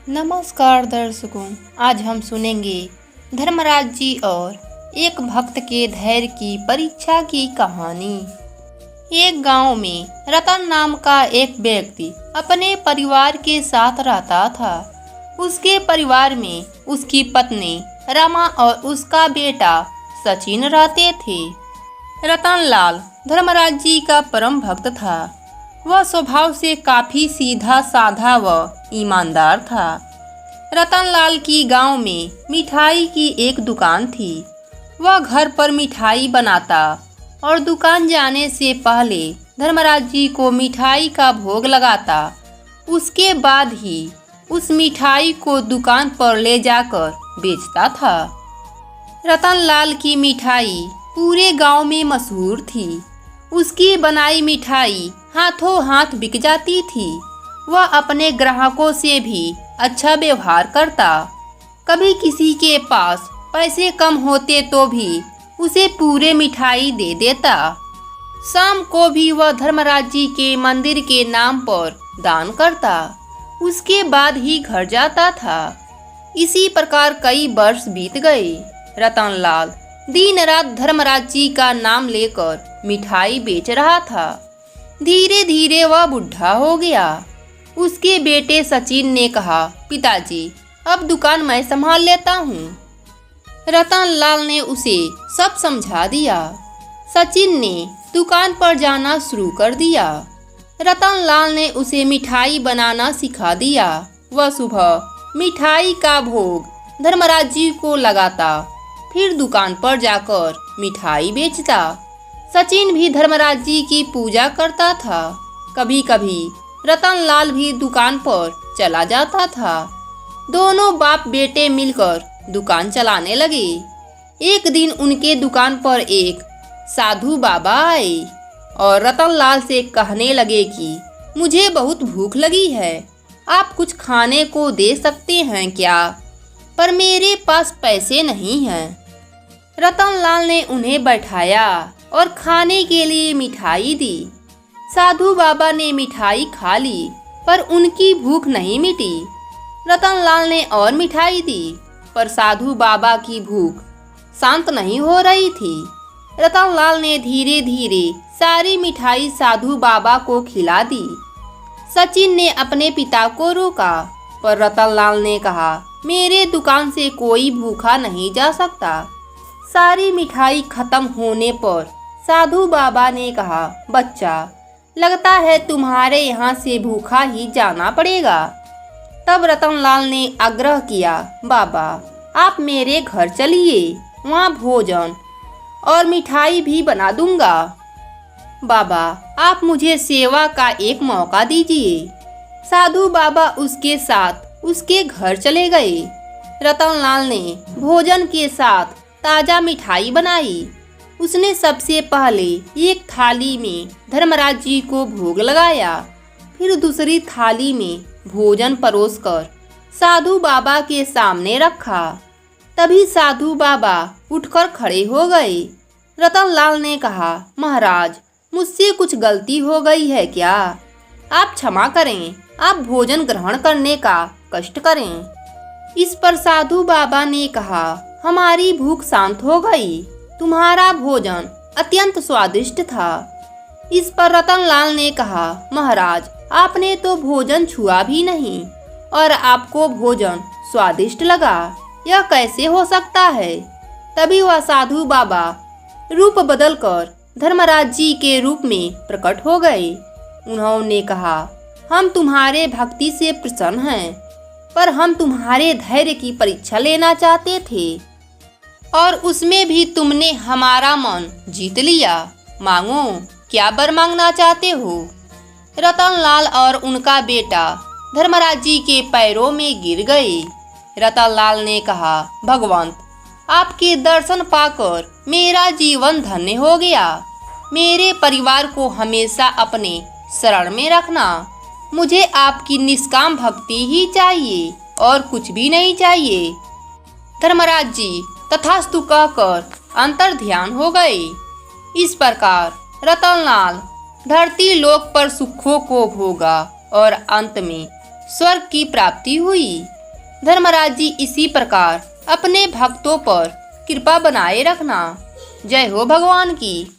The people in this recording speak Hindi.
नमस्कार दर्शकों, आज हम सुनेंगे धर्मराज जी और एक भक्त के धैर्य की परीक्षा की कहानी। एक गांव में रतन नाम का एक व्यक्ति अपने परिवार के साथ रहता था। उसके परिवार में उसकी पत्नी रमा और उसका बेटा सचिन रहते थे। रतनलाल धर्मराज जी का परम भक्त था। वह स्वभाव से काफी सीधा साधा व ईमानदार था। रतनलाल की गांव में मिठाई की एक दुकान थी। वह घर पर मिठाई बनाता और दुकान जाने से पहले धर्मराज जी को मिठाई का भोग लगाता। उसके बाद ही उस मिठाई को दुकान पर ले जाकर बेचता था। रतनलाल की मिठाई पूरे गांव में मशहूर थी। उसकी बनाई मिठाई हाथों हाथ बिक जाती थी। वह अपने ग्राहकों से भी अच्छा व्यवहार करता। कभी किसी के पास पैसे कम होते तो भी उसे पूरे मिठाई दे देता। शाम को भी वह धर्मराज जी के मंदिर के नाम पर दान करता। उसके बाद ही घर जाता था। इसी प्रकार कई वर्ष बीत गए। रतनलाल दिन रात धर्मराज जी का नाम लेकर मिठाई बेच रहा था। धीरे धीरे वह बुढ़ा हो गया। उसके बेटे सचिन ने कहा, पिताजी, अब दुकान मैं संभाल लेता हूँ। रतनलाल ने उसे सब समझा दिया। सचिन ने दुकान पर जाना शुरू कर दिया। रतनलाल ने उसे मिठाई बनाना सिखा दिया। वह सुबह मिठाई का भोग धर्मराज जी को लगाता, फिर दुकान पर जाकर मिठाई बेचता। सचिन भी धर्मराज जी की पूजा करता था। कभी कभी रतनलाल भी दुकान पर चला जाता था। दोनों बाप बेटे मिलकर दुकान चलाने लगे। एक दिन उनके दुकान पर एक साधु बाबा आए और रतनलाल से कहने लगे कि मुझे बहुत भूख लगी है, आप कुछ खाने को दे सकते हैं क्या? पर मेरे पास पैसे नहीं हैं। रतनलाल ने उन्हें बैठाया और खाने के लिए मिठाई दी। साधु बाबा ने मिठाई खा ली, पर उनकी भूख नहीं मिटी। रतनलाल ने और मिठाई दी, पर साधु बाबा की भूख शांत नहीं हो रही थी। रतनलाल ने धीरे धीरे सारी मिठाई साधु बाबा को खिला दी। सचिन ने अपने पिता को रोका, पर रतनलाल ने कहा, मेरे दुकान से कोई भूखा नहीं जा सकता। सारी मिठाई खत्म होने पर साधु बाबा ने कहा, बच्चा, लगता है तुम्हारे यहाँ से भूखा ही जाना पड़ेगा। तब रतनलाल ने आग्रह किया, बाबा, आप मेरे घर चलिए, वहाँ भोजन और मिठाई भी बना दूंगा। बाबा, आप मुझे सेवा का एक मौका दीजिए। साधु बाबा उसके साथ उसके घर चले गए। रतनलाल ने भोजन के साथ ताजा मिठाई बनाई। उसने सबसे पहले एक थाली में धर्मराज जी को भोग लगाया, फिर दूसरी थाली में भोजन परोसकर साधु बाबा के सामने रखा। तभी साधु बाबा उठकर खड़े हो गए। रतनलाल ने कहा, महाराज, मुझसे कुछ गलती हो गई है क्या? आप क्षमा करें, आप भोजन ग्रहण करने का कष्ट करें। इस पर साधु बाबा ने कहा, हमारी भूख शांत हो गई। तुम्हारा भोजन अत्यंत स्वादिष्ट था। इस पर रतनलाल ने कहा, महाराज, आपने तो भोजन छुआ भी नहीं और आपको भोजन स्वादिष्ट लगा, यह कैसे हो सकता है? तभी वह साधु बाबा रूप बदलकर धर्मराज जी के रूप में प्रकट हो गए। उन्होंने कहा, हम तुम्हारे भक्ति से प्रसन्न हैं, पर हम तुम्हारे धैर्य की परीक्षा लेना चाहते थे और उसमें भी तुमने हमारा मन जीत लिया। मांगो, क्या वर मांगना चाहते हो? रतनलाल और उनका बेटा धर्मराज जी के पैरों में गिर गए। रतनलाल ने कहा, भगवंत, आपके दर्शन पाकर मेरा जीवन धन्य हो गया। मेरे परिवार को हमेशा अपने शरण में रखना। मुझे आपकी निष्काम भक्ति ही चाहिए और कुछ भी नहीं चाहिए। धर्मराज जी तथास्तु कहकर अंतर ध्यान हो गए। इस प्रकार रतनलाल धरती लोक पर सुखों को भोगा और अंत में स्वर्ग की प्राप्ति हुई। धर्मराज जी इसी प्रकार अपने भक्तों पर कृपा बनाए रखना। जय हो भगवान की।